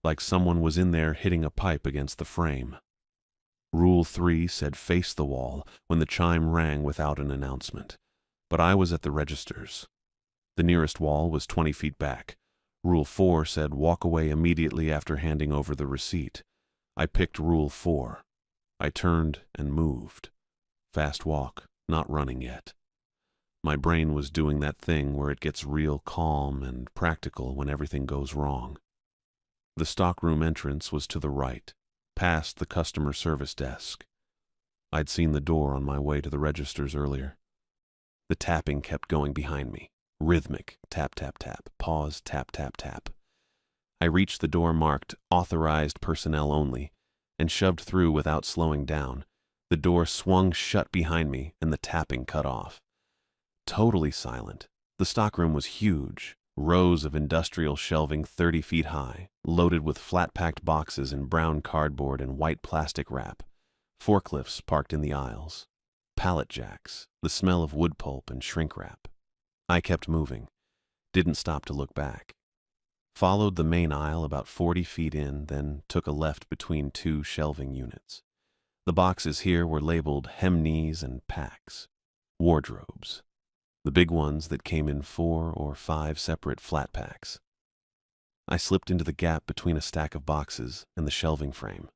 like someone was in there hitting a pipe against the frame. Rule 3 said face the wall when the chime rang without an announcement, but I was at the registers. The nearest wall was 20 feet back. Rule 4 said walk away immediately after handing over the receipt. I picked Rule 4. I turned and moved. Fast walk, not running yet. My brain was doing that thing where it gets real calm and practical when everything goes wrong. The stockroom entrance was to the right, past the customer service desk. I'd seen the door on my way to the registers earlier. The tapping kept going behind me. Rhythmic, tap, tap, tap, pause, tap, tap, tap. I reached the door marked Authorized Personnel Only and shoved through without slowing down. The door swung shut behind me and the tapping cut off. Totally silent. The stockroom was huge. Rows of industrial shelving 30 feet high, loaded with flat-packed boxes in brown cardboard and white plastic wrap. Forklifts parked in the aisles. Pallet jacks, the smell of wood pulp and shrink wrap. I kept moving, didn't stop to look back. Followed the main aisle about 40 feet in, then took a left between two shelving units. The boxes here were labeled Hemknees and Packs, wardrobes. The big ones that came in 4 or 5 separate flat packs. I slipped into the gap between a stack of boxes and the shelving frame.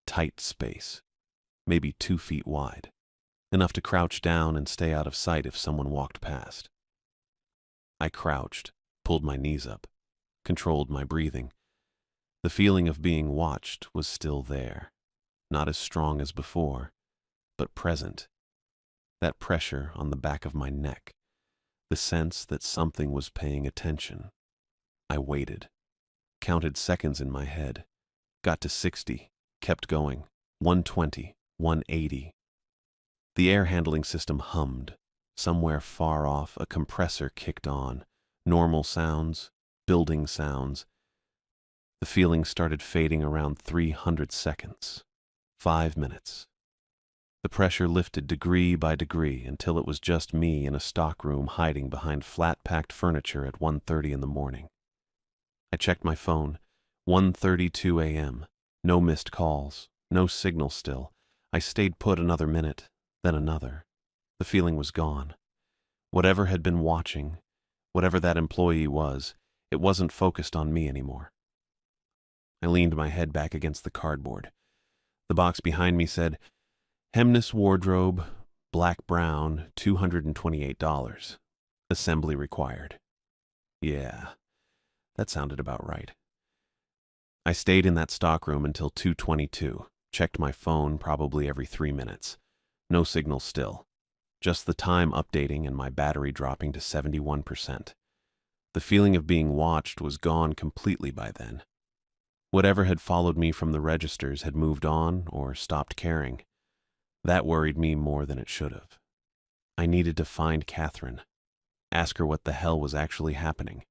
Tight space, maybe 2 feet wide, enough to crouch down and stay out of sight if someone walked past. I crouched, pulled my knees up, controlled my breathing. The feeling of being watched was still there, not as strong as before, but present. That pressure on the back of my neck, the sense that something was paying attention. I waited, counted seconds in my head, got to 60, kept going, 120, 180. The air handling system hummed. Somewhere far off, a compressor kicked on. Normal sounds, building sounds. The feeling started fading around 300 seconds. 5 minutes. The pressure lifted degree by degree until it was just me in a stockroom hiding behind flat-packed furniture at 1:30 in the morning. I checked my phone. 1:32 a.m. No missed calls. No signal still. I stayed put another minute, then another. The feeling was gone. Whatever had been watching, whatever that employee was, it wasn't focused on me anymore. I leaned my head back against the cardboard. The box behind me said, Hemknee wardrobe, black-brown, $228. Assembly required. Yeah, that sounded about right. I stayed in that stockroom until 2:22, checked my phone probably every 3 minutes. No signal still. Just the time updating and my battery dropping to 71%. The feeling of being watched was gone completely by then. Whatever had followed me from the registers had moved on or stopped caring. That worried me more than it should have. I needed to find Catherine, ask her what the hell was actually happening.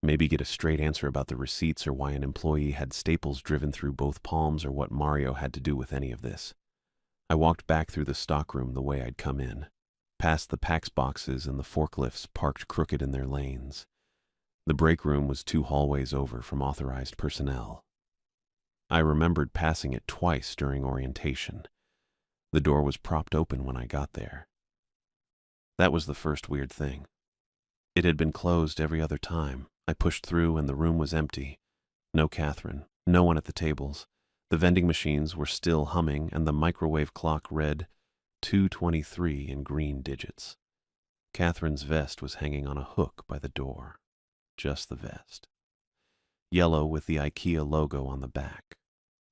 Maybe get a straight answer about the receipts or why an employee had staples driven through both palms or what Mario had to do with any of this. I walked back through the stockroom the way I'd come in, past the PAX boxes and the forklifts parked crooked in their lanes. The break room was 2 hallways over from authorized personnel. I remembered passing it twice during orientation. The door was propped open when I got there. That was the first weird thing. It had been closed every other time. I pushed through and the room was empty. No Catherine, no one at the tables. The vending machines were still humming and the microwave clock read 2:23 in green digits. Catherine's vest was hanging on a hook by the door. Just the vest. Yellow with the IKEA logo on the back.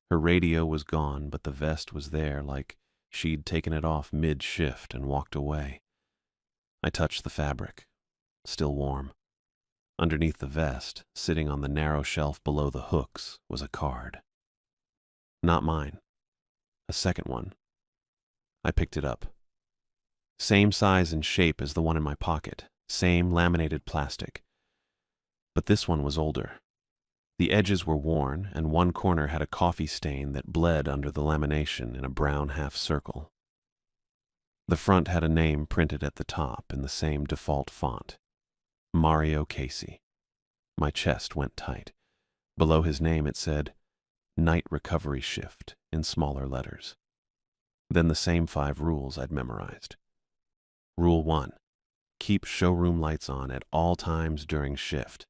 Her radio was gone, but the vest was there like she'd taken it off mid-shift and walked away. I touched the fabric. Still warm. Underneath the vest, sitting on the narrow shelf below the hooks, was a card. Not mine. A second one. I picked it up. Same size and shape as the one in my pocket. Same laminated plastic. But this one was older. The edges were worn, and one corner had a coffee stain that bled under the lamination in a brown half circle. The front had a name printed at the top in the same default font. Mario Casey. My chest went tight. Below his name it said, Night Recovery Shift, in smaller letters. Then the same 5 rules I'd memorized. Rule 1. Keep showroom lights on at all times during shift.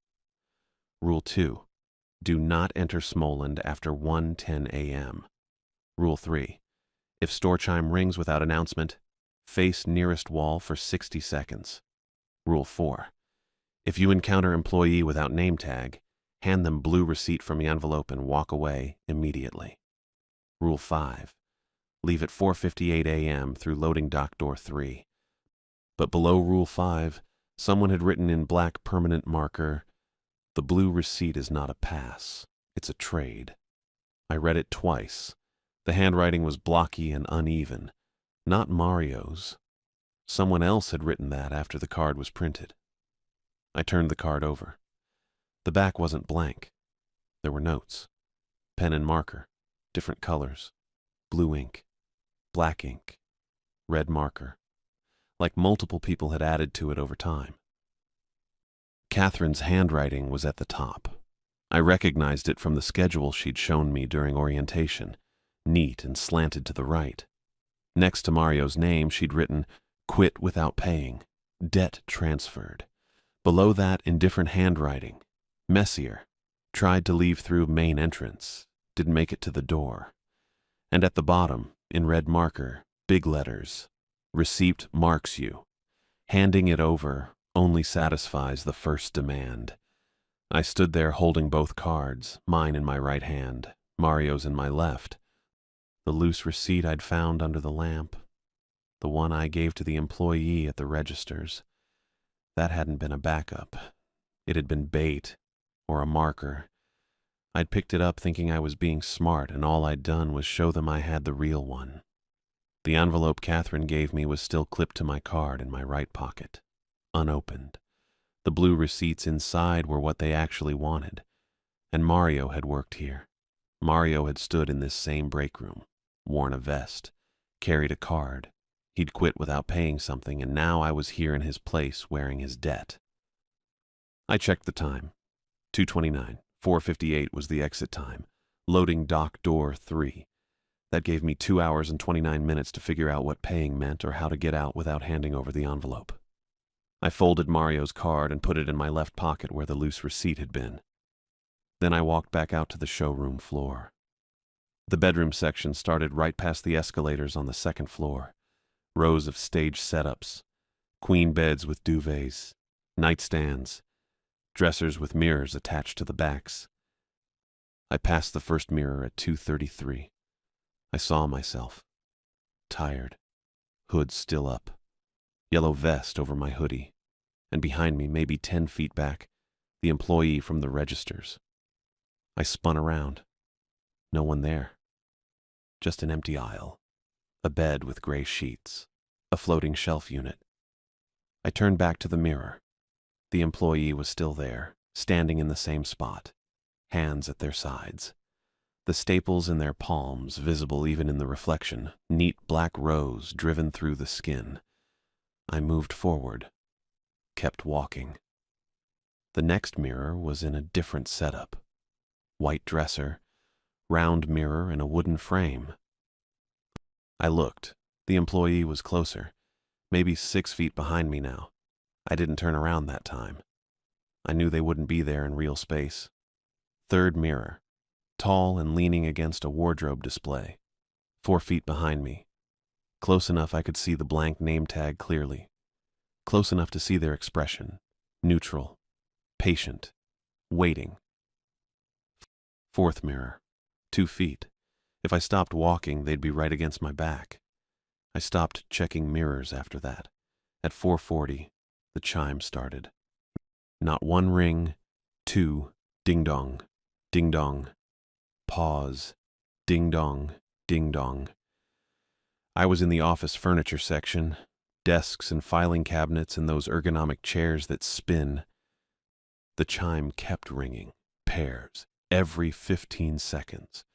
Rule 2. Do not enter Smoland after 1:10 a.m. Rule 3. If store chime rings without announcement, face nearest wall for 60 seconds. Rule 4. If you encounter employee without name tag, hand them blue receipt from the envelope and walk away immediately. Rule 5. Leave at 4:58 a.m. through loading dock door 3. But below Rule 5, someone had written in black permanent marker, "The blue receipt is not a pass, it's a trade." I read it twice. The handwriting was blocky and uneven. Not Mario's. Someone else had written that after the card was printed. I turned the card over. The back wasn't blank. There were notes. Pen and marker. Different colors. Blue ink. Black ink. Red marker. Like multiple people had added to it over time. Catherine's handwriting was at the top. I recognized it from the schedule she'd shown me during orientation, neat and slanted to the right. Next to Mario's name, she'd written, "Quit without paying. Debt transferred." Below that, in different handwriting, messier, "Tried to leave through main entrance. Didn't make it to the door." And at the bottom, in red marker, big letters, "Receipt marks you. Handing it over only satisfies the first demand." I stood there holding both cards, mine in my right hand, Mario's in my left. The loose receipt I'd found under the lamp. The one I gave to the employee at the registers. That hadn't been a backup. It had been bait, or a marker. I'd picked it up thinking I was being smart, and all I'd done was show them I had the real one. The envelope Catherine gave me was still clipped to my card in my right pocket, unopened. The blue receipts inside were what they actually wanted. And Mario had worked here. Mario had stood in this same break room, worn a vest, carried a card. He'd quit without paying something, and now I was here in his place wearing his debt. I checked the time. 2:29. 4:58 was the exit time. Loading dock door 3. That gave me 2 hours and 29 minutes to figure out what paying meant or how to get out without handing over the envelope. I folded Mario's card and put it in my left pocket where the loose receipt had been. Then I walked back out to the showroom floor. The bedroom section started right past the escalators on the second floor. Rows of stage setups, queen beds with duvets, nightstands, dressers with mirrors attached to the backs. I passed the first mirror at 2:33. I saw myself. Tired. Hood still up. Yellow vest over my hoodie. And behind me, maybe 10 feet back, the employee from the registers. I spun around. No one there. Just an empty aisle. A bed with gray sheets. A floating shelf unit. I turned back to the mirror. The employee was still there, standing in the same spot, hands at their sides. The staples in their palms visible even in the reflection, neat black rows driven through the skin. I moved forward, kept walking. The next mirror was in a different setup. White dresser, round mirror in a wooden frame. I looked. The employee was closer, maybe 6 feet behind me now. I didn't turn around that time. I knew they wouldn't be there in real space. Third mirror, tall and leaning against a wardrobe display, 4 feet behind me. Close enough I could see the blank name tag clearly. Close enough to see their expression, neutral, patient, waiting. Fourth mirror, 2 feet. If I stopped walking, they'd be right against my back. I stopped checking mirrors after that. At 4:40, the chime started. Not one ring, 2, ding-dong, ding-dong, pause, ding-dong, ding-dong. I was in the office furniture section, desks and filing cabinets and those ergonomic chairs that spin. The chime kept ringing, pairs, every 15 seconds.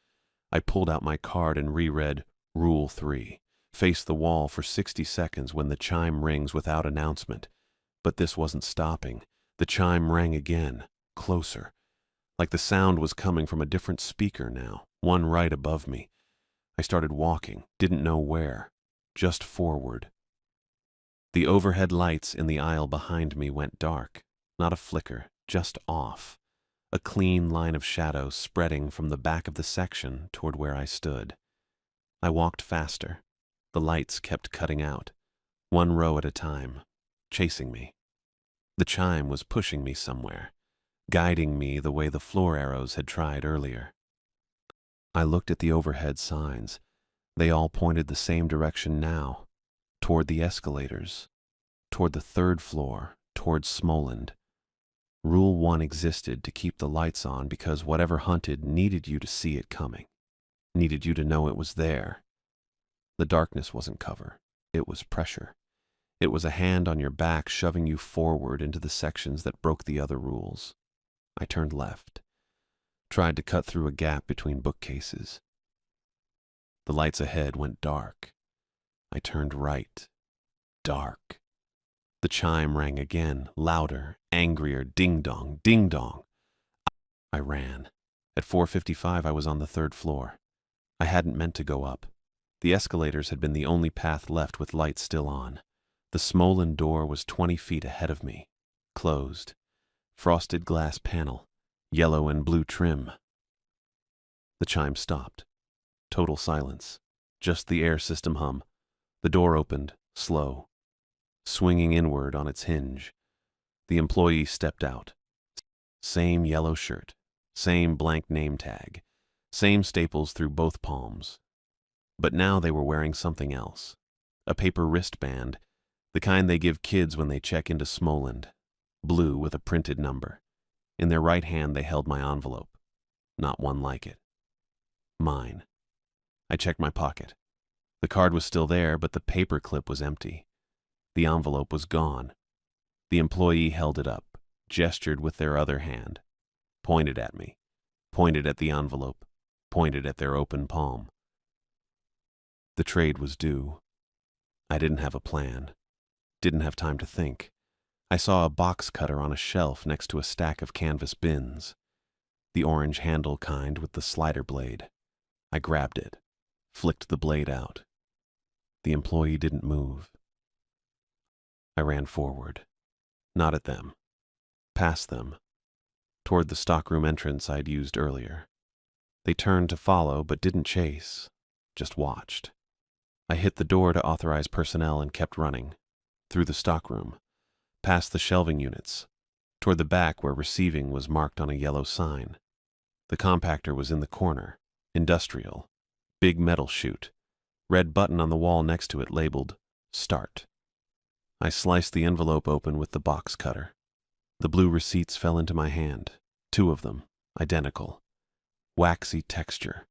I pulled out my card and reread Rule 3. Face the wall for 60 seconds when the chime rings without announcement. But this wasn't stopping. The chime rang again, closer. Like the sound was coming from a different speaker now, one right above me. I started walking, didn't know where, just forward. The overhead lights in the aisle behind me went dark, not a flicker, just off, a clean line of shadow spreading from the back of the section toward where I stood. I walked faster. The lights kept cutting out, one row at a time, chasing me. The chime was pushing me somewhere, guiding me the way the floor arrows had tried earlier. I looked at the overhead signs. They all pointed the same direction now, toward the escalators, toward the third floor, toward Smoland. Rule 1 existed to keep the lights on because whatever hunted needed you to see it coming, needed you to know it was there. The darkness wasn't cover, it was pressure. It was a hand on your back shoving you forward into the sections that broke the other rules. I turned left, tried to cut through a gap between bookcases. The lights ahead went dark. I turned right. Dark. The chime rang again, louder, angrier, ding-dong, ding-dong. I ran. At 4:55 I was on the third floor. I hadn't meant to go up. The escalators had been the only path left with lights still on. The Smoland door was 20 feet ahead of me, closed. Frosted glass panel, yellow and blue trim. The chime stopped. Total silence. Just the air system hum. The door opened, slow, swinging inward on its hinge. The employee stepped out. Same yellow shirt, same blank name tag, same staples through both palms. But now they were wearing something else. A paper wristband, the kind they give kids when they check into Smoland. Blue with a printed number. In their right hand they held my envelope. Not one like it. Mine. I checked my pocket. The card was still there, but the paper clip was empty. The envelope was gone. The employee held it up, gestured with their other hand, pointed at me, pointed at the envelope, pointed at their open palm. The trade was due. I didn't have a plan. Didn't have time to think. I saw a box cutter on a shelf next to a stack of canvas bins. The orange handle kind with the slider blade. I grabbed it, flicked the blade out. The employee didn't move. I ran forward. Not at them. Past them. Toward the stockroom entrance I'd used earlier. They turned to follow but didn't chase, just watched. I hit the door to authorize personnel and kept running. Through the stockroom. Past the shelving units. Toward the back where receiving was marked on a yellow sign. The compactor was in the corner. Industrial. Big metal chute. Red button on the wall next to it labeled Start. I sliced the envelope open with the box cutter. The blue receipts fell into my hand. 2 of them, identical. Waxy texture.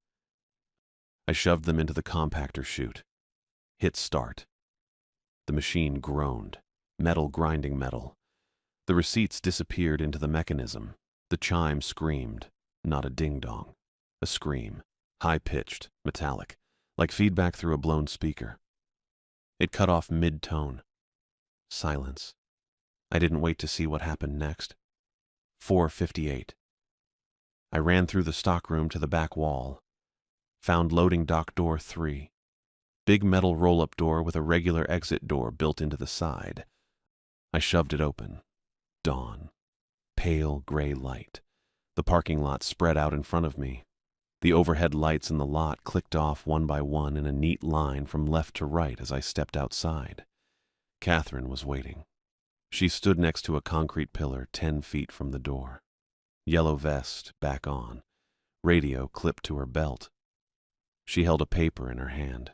I shoved them into the compactor chute. Hit start. The machine groaned. Metal grinding metal. The receipts disappeared into the mechanism. The chime screamed. Not a ding-dong. A scream. High-pitched, metallic, like feedback through a blown speaker. It cut off mid-tone. Silence. I didn't wait to see what happened next. 4:58. I ran through the stockroom to the back wall. Found loading dock door 3. Big metal roll-up door with a regular exit door built into the side. I shoved it open. Dawn. Pale gray light. The parking lot spread out in front of me. The overhead lights in the lot clicked off one by one in a neat line from left to right as I stepped outside. Catherine was waiting. She stood next to a concrete pillar 10 feet from the door. Yellow vest, back on. Radio clipped to her belt. She held a paper in her hand.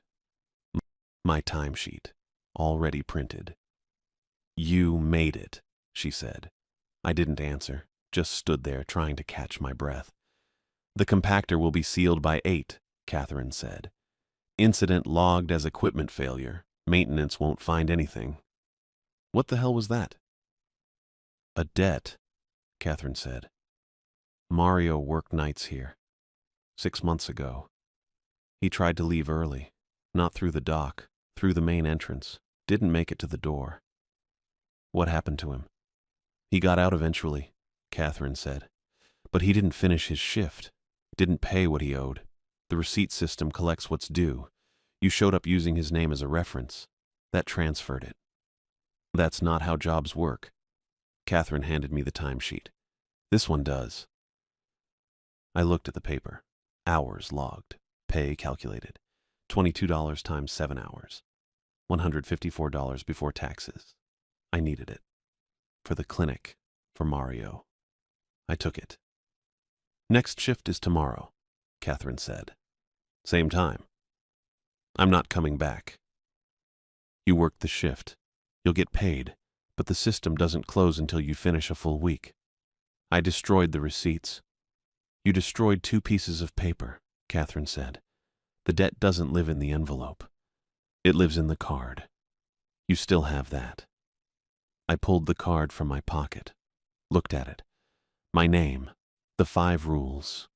My timesheet, already printed. "You made it," she said. I didn't answer, just stood there trying to catch my breath. "The compactor will be sealed by 8, Catherine said. "Incident logged as equipment failure. Maintenance won't find anything." What the hell was that? "A debt," Catherine said. "Mario worked nights here. 6 months ago. He tried to leave early, not through the dock, through the main entrance. Didn't make it to the door." "What happened to him?" "He got out eventually," Catherine said. "But he didn't finish his shift. Didn't pay what he owed. The receipt system collects what's due. You showed up using his name as a reference. That transferred it." That's not how jobs work. Catherine handed me the timesheet. This one does. I looked at the paper. Hours logged. Pay calculated. $22 times 7 hours. $154 before taxes. I needed it. For the clinic. For Mario. I took it. Next shift is tomorrow, Catherine said. Same time. I'm not coming back. You work the shift. You'll get paid, but the system doesn't close until you finish a full week. I destroyed the receipts. You destroyed 2 pieces of paper, Catherine said. The debt doesn't live in the envelope. It lives in the card. You still have that. I pulled the card from my pocket, looked at it. My name, the 5 rules.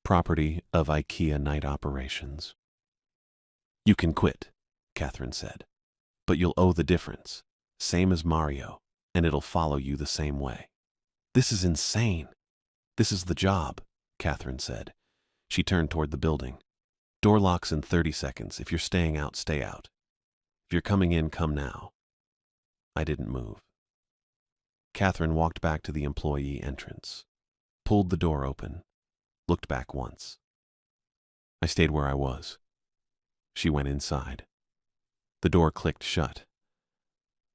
Property of IKEA night operations. You can quit, Catherine said, but you'll owe the difference, same as Mario, and it'll follow you the same way. This is insane. This is the job, Catherine said. She turned toward the building. Door locks in 30 seconds. If you're staying out, stay out. If you're coming in, come now. I didn't move. Catherine walked back to the employee entrance, pulled the door open, looked back once. I stayed where I was. She went inside. The door clicked shut.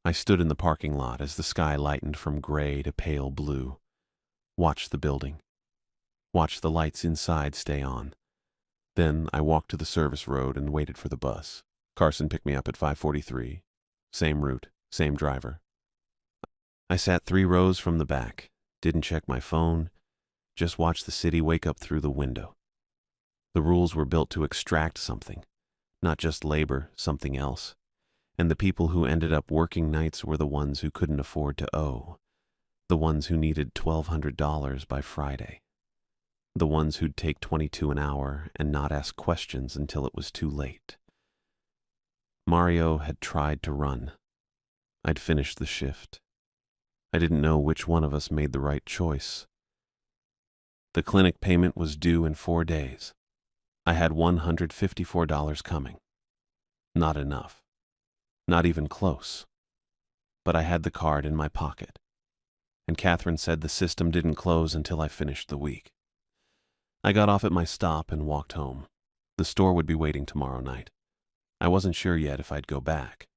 I stood in the parking lot as the sky lightened from gray to pale blue, watched the building, watched the lights inside stay on. Then I walked to the service road and waited for the bus. Carson picked me up at 5:43. Same route, same driver. I sat 3 rows from the back, didn't check my phone, just watched the city wake up through the window. The rules were built to extract something, not just labor, something else. And the people who ended up working nights were the ones who couldn't afford to owe, the ones who needed $1,200 by Friday, the ones who'd take $22 an hour and not ask questions until it was too late. Mario had tried to run. I'd finished the shift. I didn't know which one of us made the right choice. The clinic payment was due in 4 days. I had $154 coming. Not enough. Not even close. But I had the card in my pocket. And Catherine said the system didn't close until I finished the week. I got off at my stop and walked home. The store would be waiting tomorrow night. I wasn't sure yet if I'd go back.